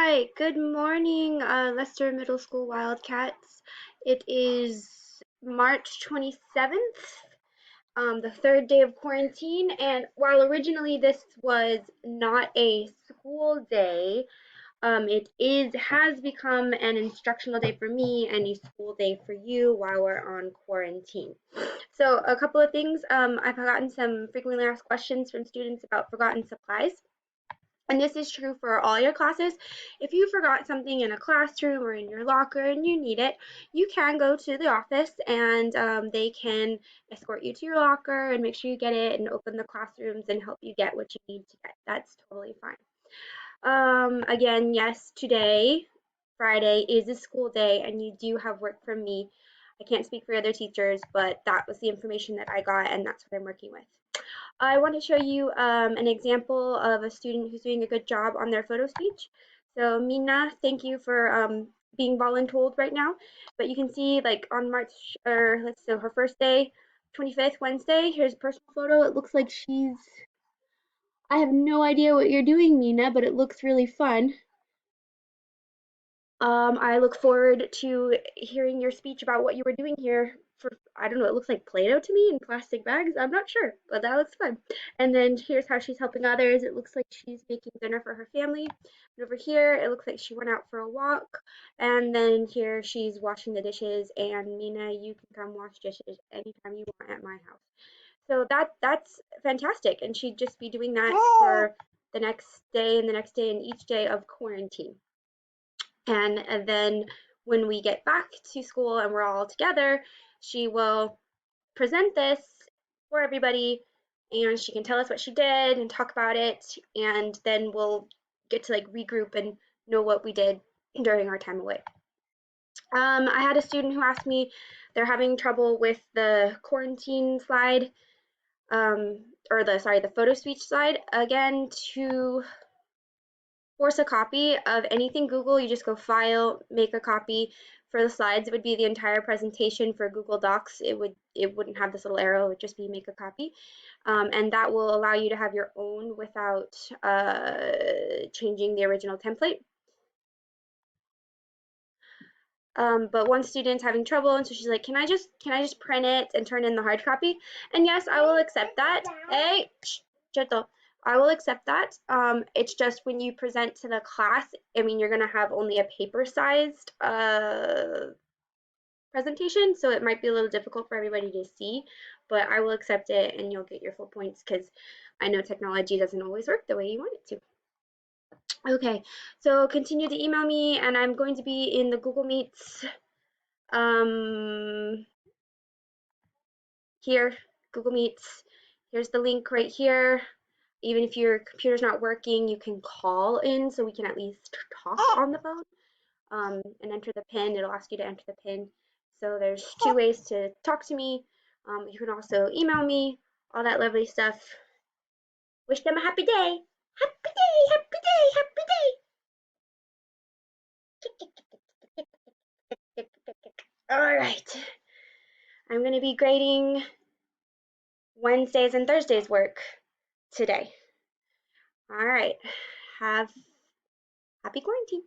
Hi, good morning, Leicester Middle School Wildcats. It is March 27th, the third day of quarantine, and while originally this was not a school day, has become an instructional day for me and a school day for you while we're on quarantine. So a couple of things, I've gotten some frequently asked questions from students about forgotten supplies. And this is true for all your classes. If you forgot something in a classroom or in your locker and you need it, you can go to the office and they can escort you to your locker and make sure you get it and open the classrooms and help you get what you need to get. That's totally fine. Again, yes, today, Friday, is a school day and you do have work from me. I can't speak for other teachers, but that was the information that I got and that's what I'm working with. I want to show you an example of a student who's doing a good job on their photo speech. So Mina, thank you for being voluntold right now. But you can see like on March, or let's say her first day, 25th, Wednesday, here's a personal photo. It looks like I have no idea what you're doing, Mina, but it looks really fun. I look forward to hearing your speech about what you were doing here for, I don't know, it looks like Play-Doh to me in plastic bags. I'm not sure, but that looks fun. And then here's how she's helping others. It looks like she's making dinner for her family. And over here, it looks like she went out for a walk. And then here she's washing the dishes. And Mina, you can come wash dishes anytime you want at my house. So that's fantastic. And she'd just be doing that for the next day and the next day and each day of quarantine. And then when we get back to school and we're all together, she will present this for everybody and she can tell us what she did and talk about it. And then we'll get to like regroup and know what we did during our time away. I had a student who asked me they're having trouble with the quarantine slide, or the photo speech slide. Again, to force a copy of anything Google, you just go File, make a copy. For the slides, it would be the entire presentation. For Google Docs, it wouldn't have this little arrow, it would just be make a copy. And that will allow you to have your own without changing the original template. But one student's having trouble, and so she's like, can I just print it and turn in the hard copy? And yes, I will accept that. Hey, Cheto, I will accept that. It's just when you present to the class, I mean, you're gonna have only a paper-sized presentation, so it might be a little difficult for everybody to see, but I will accept it and you'll get your full points because I know technology doesn't always work the way you want it to. Okay, so continue to email me, and I'm going to be in the Google Meets um, here, Google Meets. Here's the link right here. Even if your computer's not working, you can call in so we can at least talk on the phone and enter the PIN. It'll ask you to enter the PIN. So there's two ways to talk to me. You can also email me, all that lovely stuff. Wish them a happy day. Happy day, happy day, happy day. All right. I'm going to be grading Wednesdays and Thursdays work today. All right. Have happy quarantine.